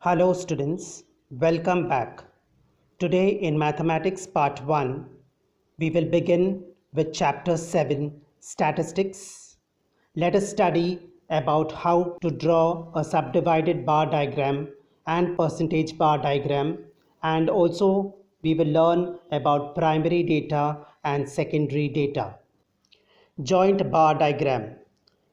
Hello students, welcome back. Today in Mathematics Part 1, we will begin with Chapter 7, Statistics. Let us study about how to draw a subdivided bar diagram and percentage bar diagram, and also we will learn about primary data and secondary data. Joint bar diagram.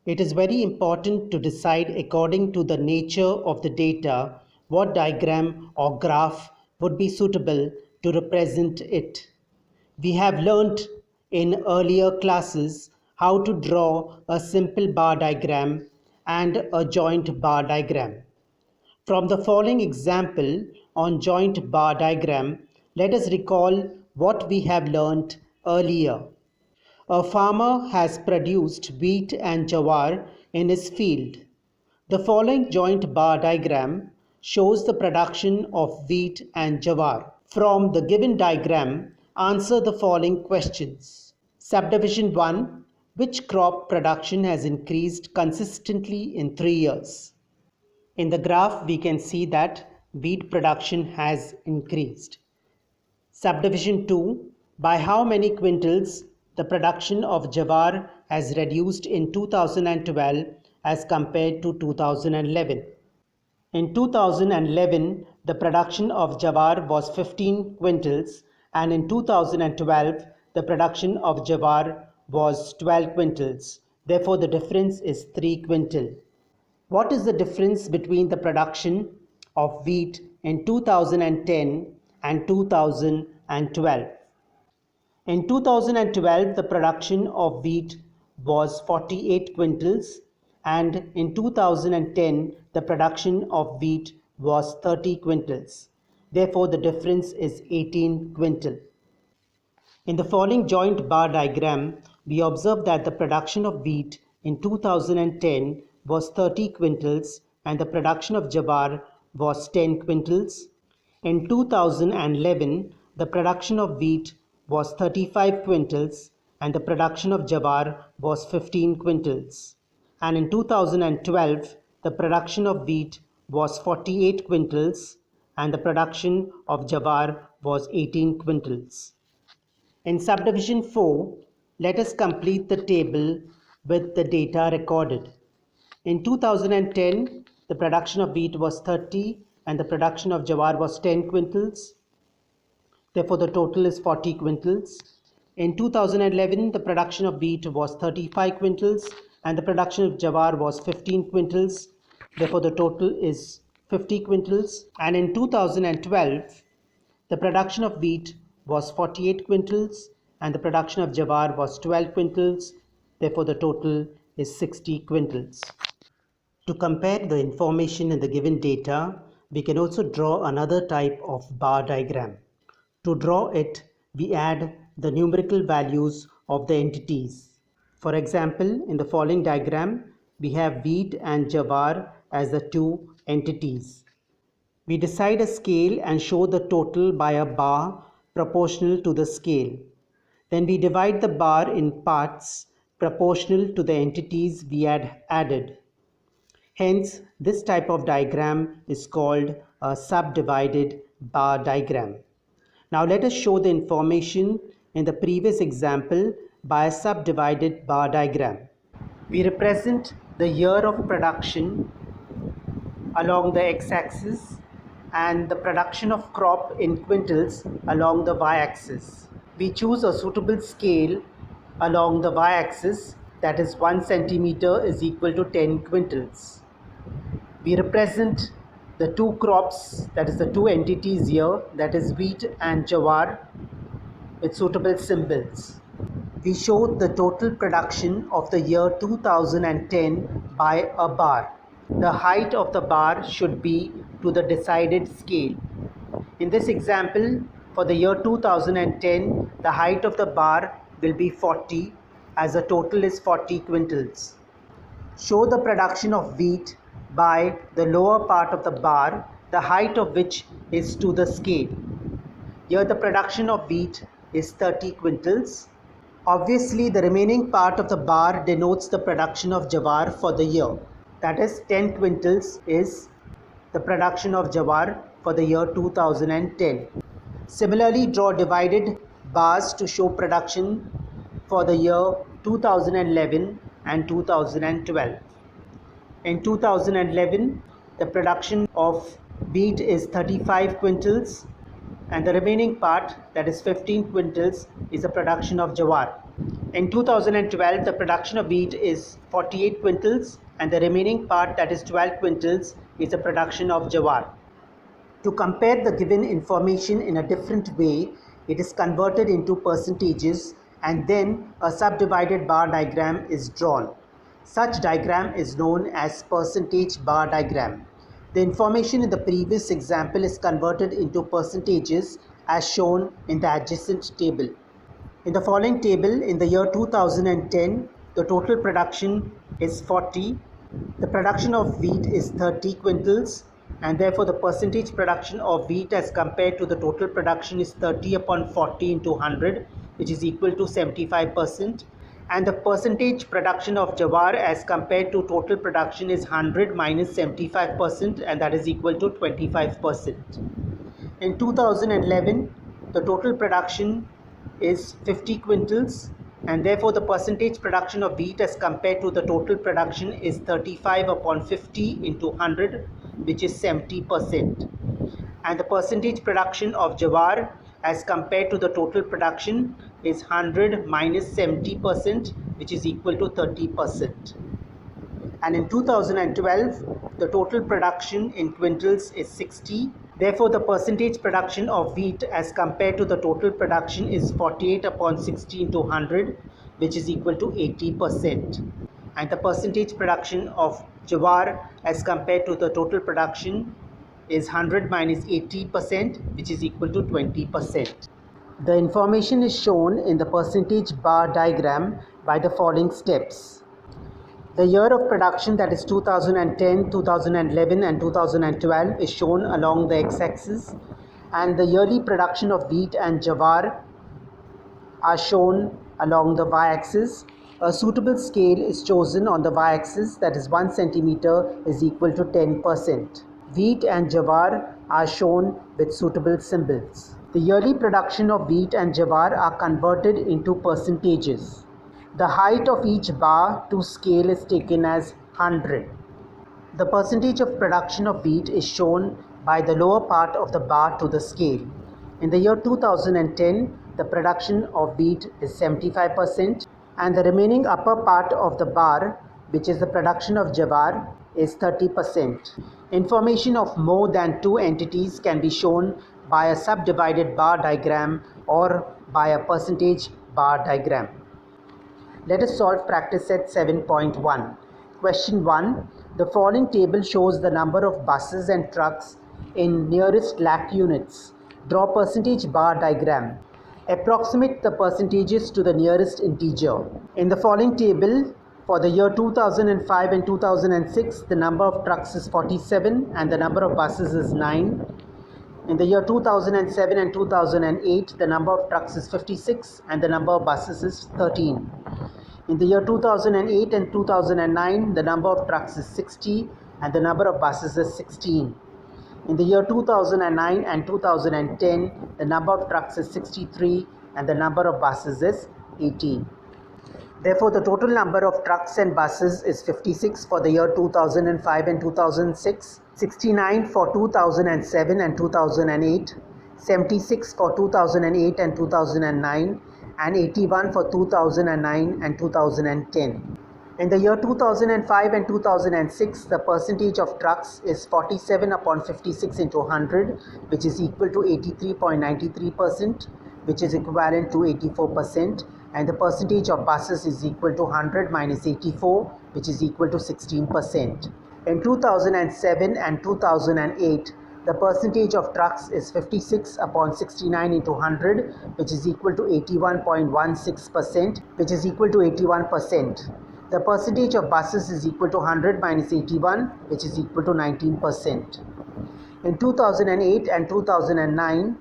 It is very important to decide according to the nature of the data what diagram or graph would be suitable to represent it. We have learnt in earlier classes how to draw a simple bar diagram and a joint bar diagram. From the following example on joint bar diagram, let us recall what we have learnt earlier. A farmer has produced wheat and jowar in his field. The following joint bar diagram shows the production of wheat and jowar. From the given diagram, answer the following questions. Subdivision 1. Which crop production has increased consistently in 3 years? In the graph, we can see that wheat production has increased. Subdivision 2. By how many quintals the production of jowar has reduced in 2012 as compared to 2011? In 2011, the production of jowar was 15 quintals, and in 2012, the production of jowar was 12 quintals. Therefore, the difference is 3 quintal. What is the difference between the production of wheat in 2010 and 2012? In 2012, the production of wheat was 48 quintals, and in 2010, the production of wheat was 30 quintals. Therefore, the difference is 18 quintal. In the following joint bar diagram, we observe that the production of wheat in 2010 was 30 quintals and the production of jowar was 10 quintals. In 2011, the production of wheat was 35 quintals and the production of jowar was 15 quintals. And in 2012, the production of wheat was 48 quintals and the production of jowar was 18 quintals. In subdivision 4, let us complete the table with the data recorded. In 2010, the production of wheat was 30 and the production of jowar was 10 quintals. Therefore, the total is 40 quintals. In 2011, the production of wheat was 35 quintals and the production of jowar was 15 quintals. Therefore, the total is 50 quintals. And in 2012, the production of wheat was 48 quintals and the production of jowar was 12 quintals. Therefore, the total is 60 quintals. To compare the information in the given data, we can also draw another type of bar diagram. To draw it, we add the numerical values of the entities. For example, in the following diagram, we have wheat and jowar as the two entities. We decide a scale and show the total by a bar proportional to the scale. Then we divide the bar in parts proportional to the entities we had added. Hence, this type of diagram is called a subdivided bar diagram. Now let us show the information in the previous example by a subdivided bar diagram. We represent the year of production along the x-axis and the production of crop in quintals along the y-axis. We choose a suitable scale along the y-axis, that is 1 centimeter is equal to 10 quintals. We represent the two crops, that is the two entities here, that is wheat and jowar, with suitable symbols. We show the total production of the year 2010 by a bar. The height of the bar should be to the decided scale. In this example, for the year 2010, the height of the bar will be 40 as the total is 40 quintals. Show the production of wheat by the lower part of the bar, the height of which is to the scale. Here the production of wheat is 30 quintals. Obviously, the remaining part of the bar denotes the production of jowar for the year. That is 10 quintals is the production of jawar for the year 2010. Similarly, draw divided bars to show production for the year 2011 and 2012. In 2011, the production of wheat is 35 quintals and the remaining part, that is 15 quintals, is the production of jawar. In 2012, the production of wheat is 48 quintals and the remaining part, that is 12 quintals, is the production of jawar. To compare the given information in a different way, it is converted into percentages and then a subdivided bar diagram is drawn. Such diagram is known as percentage bar diagram. The information in the previous example is converted into percentages as shown in the adjacent table. In the following table, in the year 2010, the total production is 40. The production of wheat is 30 quintals and therefore the percentage production of wheat as compared to the total production is 30 upon 40 into 100, which is equal to 75%. And the percentage production of jawar as compared to total production is 100 minus 75%, and that is equal to 25%. In 2011, the total production is 50 quintals and therefore the percentage production of wheat as compared to the total production is 35 upon 50 into 100, which is 70%. And the percentage production of jawar as compared to the total production is 100 minus 70%, which is equal to 30%. And in 2012, the total production in quintals is 60. Therefore, the percentage production of wheat as compared to the total production is 48 upon 60 into 100, which is equal to 80%. And the percentage production of jawar as compared to the total production is 100 minus 80%, which is equal to 20%. The information is shown in the percentage bar diagram by the following steps. The year of production, that is 2010, 2011 and 2012, is shown along the x-axis, and the yearly production of wheat and jawar are shown along the y-axis. A suitable scale is chosen on the y-axis, that is 1 centimeter is equal to 10%. Wheat and jawar are shown with suitable symbols. The yearly production of wheat and jawar are converted into percentages. The height of each bar to scale is taken as 100. The percentage of production of wheat is shown by the lower part of the bar to the scale. In the year 2010, the production of wheat is 75% and the remaining upper part of the bar, which is the production of jawar, is 30%. Information of more than two entities can be shown by a subdivided bar diagram or by a percentage bar diagram. Let us solve practice set 7.1. Question 1. The following table shows the number of buses and trucks in nearest lakh units. Draw percentage bar diagram. Approximate the percentages to the nearest integer. In the following table, for the year 2005 and 2006, the number of trucks is 47 and the number of buses is 9. In the year 2007 and 2008, the number of trucks is 56 and the number of buses is 13. In the year 2008 and 2009, the number of trucks is 60 and the number of buses is 16. In the year 2009 and 2010, the number of trucks is 63 and the number of buses is 18. Therefore, the total number of trucks and buses is 56 for the year 2005 and 2006, 69 for 2007 and 2008, 76 for 2008 and 2009, and 81 for 2009 and 2010. In the year 2005 and 2006, the percentage of trucks is 47 upon 56 into 100, which is equal to 83.93%, which is equivalent to 84%, and the percentage of buses is equal to 100 minus 84, which is equal to 16%. In 2007 and 2008, the percentage of trucks is 56 upon 69 into 100, which is equal to 81.16%, which is equal to 81%. The percentage of buses is equal to 100 minus 81, which is equal to 19%. In 2008 and 2009,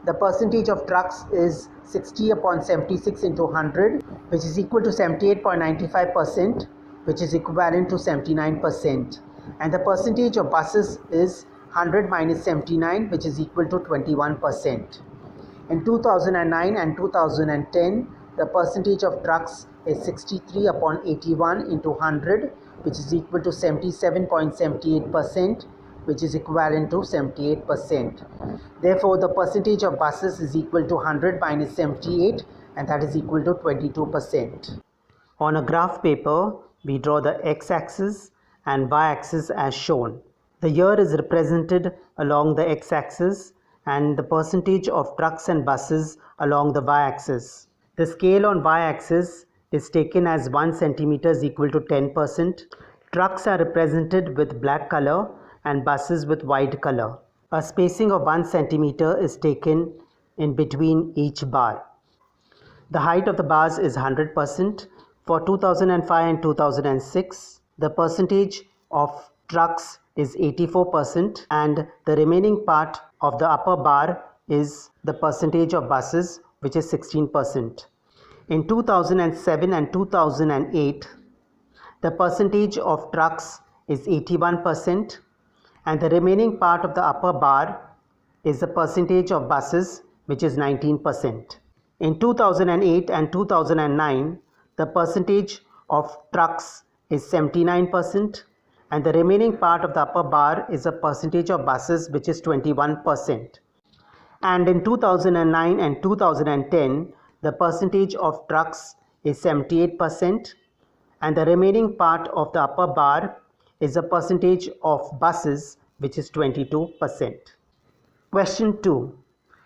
the percentage of trucks is 60 upon 76 into 100, which is equal to 78.95%, which is equivalent to 79%. and the percentage of buses is 100 minus 79, which is equal to 21%. In 2009 and 2010, the percentage of trucks is 63 upon 81 into 100, which is equal to 77.78%, which is equivalent to 78%. Therefore, the percentage of buses is equal to 100 minus 78, and that is equal to 22%. On a graph paper, we draw the x-axis and y-axis as shown. The year is represented along the x-axis and the percentage of trucks and buses along the y-axis. The scale on y-axis is taken as 1 centimeter is equal to 10%. Trucks are represented with black color and buses with white color. A spacing of 1 centimeter is taken in between each bar. The height of the bars is 100%. For 2005 and 2006, the percentage of trucks is 84% and the remaining part of the upper bar is the percentage of buses, which is 16%. In 2007 and 2008, the percentage of trucks is 81% and the remaining part of the upper bar is the percentage of buses, which is 19%. In 2008 and 2009, the percentage of trucks is 79% and the remaining part of the upper bar is a percentage of buses, which is 21%. And in 2009 and 2010, the percentage of trucks is 78% and the remaining part of the upper bar is a percentage of buses, which is 22%. Question 2.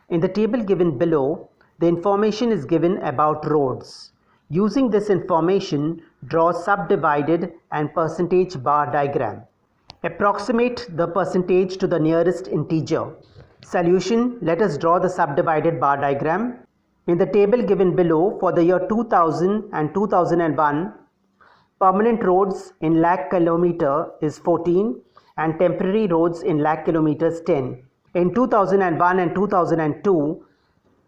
In the table given below, the information is given about roads. Using this information, draw subdivided and percentage bar diagram. Approximate the percentage to the nearest integer. Solution: let us draw the subdivided bar diagram. In the table given below, for the year 2000 and 2001, permanent roads in lakh kilometer is 14 and temporary roads in lakh kilometers 10. In 2001 and 2002,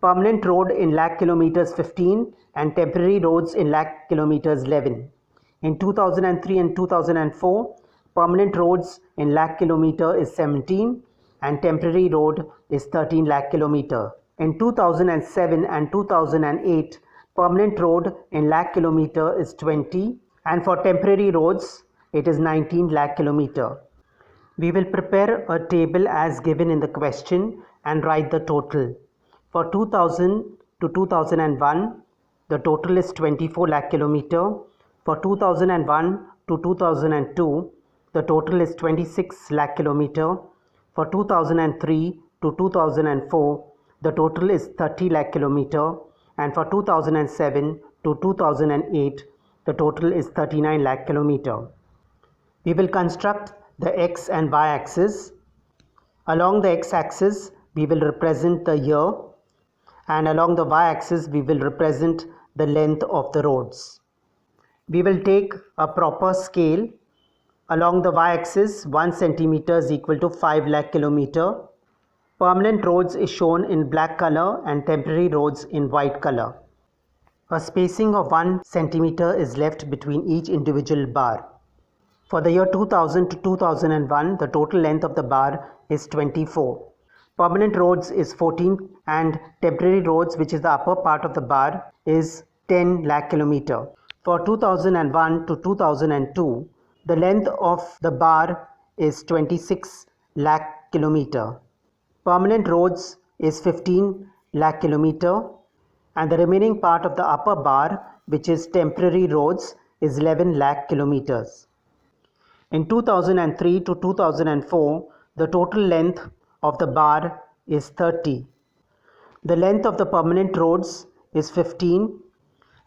permanent road in lakh kilometers 15 and temporary roads in lakh kilometers 11. In 2003 and 2004, permanent roads in lakh kilometer is 17 and temporary road is 13 lakh kilometer. In 2007 and 2008, permanent road in lakh kilometer is 20 and for temporary roads it is 19 lakh kilometer. We will prepare a table as given in the question and write the total. For 2000 to 2001, the total is 24 lakh kilometer. For 2001 to 2002, the total is 26 lakh kilometer. For 2003 to 2004, the total is 30 lakh kilometer. And for 2007 to 2008, the total is 39 lakh kilometer. We will construct the x and y axis. Along the x axis, we will represent the year, and along the y-axis we will represent the length of the roads. We will take a proper scale. Along the y-axis, 1 centimeter is equal to 5 lakh kilometer. Permanent roads is shown in black color and temporary roads in white color. A spacing of 1 centimeter is left between each individual bar. For the year 2000 to 2001, the total length of the bar is 24. Permanent roads is 14 and temporary roads, which is the upper part of the bar, is 10 lakh kilometer. For 2001 to 2002, the length of the bar is 26 lakh kilometer. Permanent roads is 15 lakh kilometer and the remaining part of the upper bar, which is temporary roads, is 11 lakh kilometers. In 2003 to 2004, the total length of the bar is 30. The length of the permanent roads is 15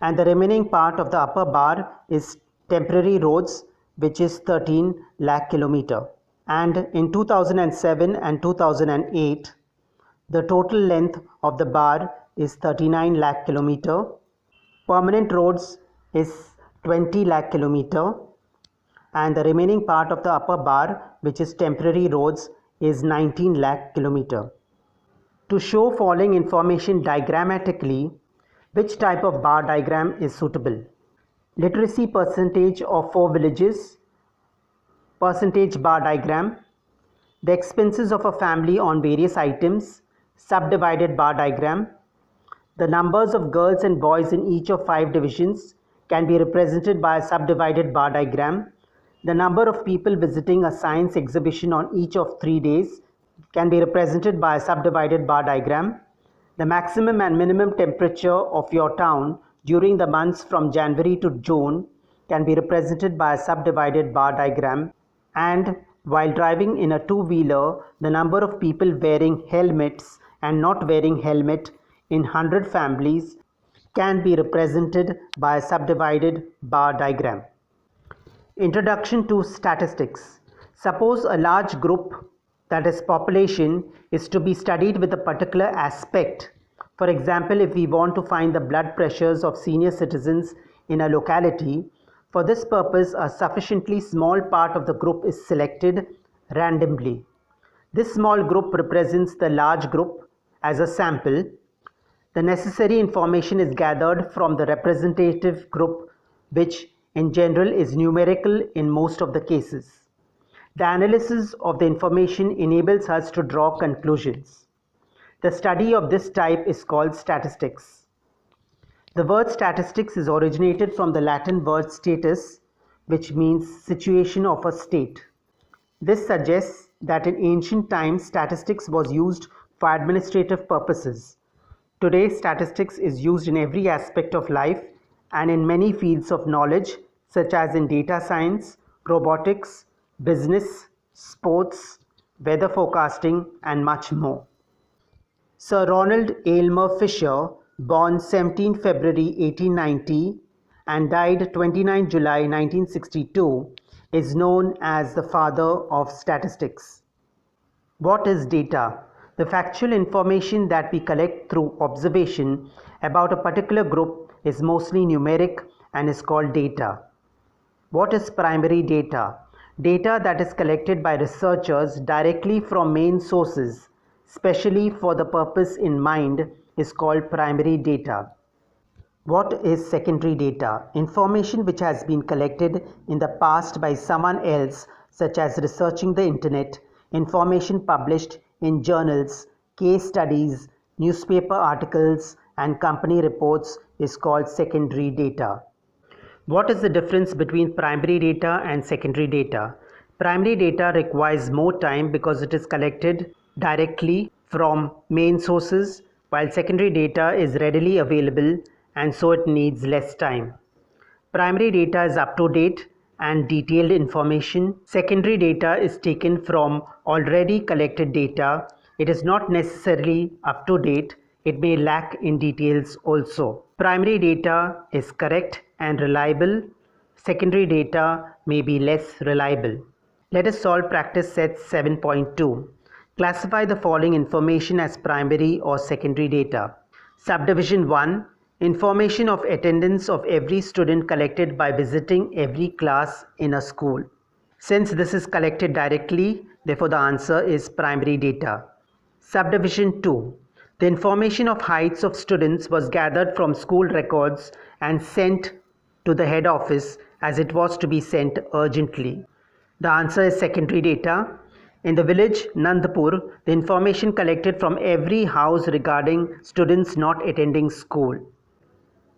and the remaining part of the upper bar is temporary roads, which is 13 lakh kilometer. And in 2007 and 2008, the total length of the bar is 39 lakh kilometer. Permanent roads is 20 lakh kilometer and the remaining part of the upper bar, which is temporary roads, is 19 lakh kilometer. To show following information diagrammatically, which type of bar diagram is suitable? Literacy percentage of 4 villages, percentage bar diagram, the expenses of a family on various items, subdivided bar diagram. The numbers of girls and boys in each of 5 divisions can be represented by a subdivided bar diagram. The number of people visiting a science exhibition on each of 3 days can be represented by a subdivided bar diagram. The maximum and minimum temperature of your town during the months from January to June can be represented by a subdivided bar diagram. And while driving in a two-wheeler, the number of people wearing helmets and not wearing helmet in 100 families can be represented by a subdivided bar diagram. Introduction to statistics. Suppose a large group, that is population, is to be studied with a particular aspect. For example, if we want to find the blood pressures of senior citizens in a locality, for this purpose a sufficiently small part of the group is selected randomly. This small group represents the large group as a sample. The necessary information is gathered from the representative group, which in general is numerical in most of the cases. The analysis of the information enables us to draw conclusions. The study of this type is called statistics. The word statistics is originated from the Latin word status, which means situation of a state. This suggests that in ancient times statistics was used for administrative purposes. Today, statistics is used in every aspect of life and in many fields of knowledge, such as in data science, robotics, business, sports, weather forecasting, and much more. Sir Ronald Aylmer Fisher, born 17 February 1890 and died 29 July 1962, is known as the father of statistics. What is data? The factual information that we collect through observation about a particular group is mostly numeric and is called data. What is primary data? Data that is collected by researchers directly from main sources, specially for the purpose in mind, is called primary data. What is secondary data? Information which has been collected in the past by someone else, such as researching the internet, information published in journals, case studies, newspaper articles, and company reports is called secondary data. What is the difference between primary data and secondary data? Primary data requires more time because it is collected directly from main sources, while secondary data is readily available and so it needs less time. Primary data is up to date and detailed information. Secondary data is taken from already collected data. It is not necessarily up to date. It may lack in details also. Primary data is correct and reliable. Secondary data may be less reliable. Let us solve practice set 7.2. Classify the following information as primary or secondary data. Subdivision 1. Information of attendance of every student collected by visiting every class in a school. Since this is collected directly, therefore the answer is primary data. Subdivision 2. The information of heights of students was gathered from school records and sent to the head office as it was to be sent urgently. The answer is secondary data. In the village Nandpur, the information collected from every house regarding students not attending school.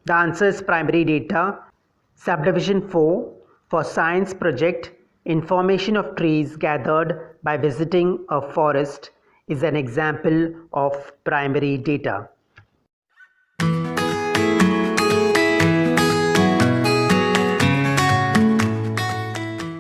The answer is primary data. Subdivision 4. For science project, information of trees gathered by visiting a forest is an example of primary data.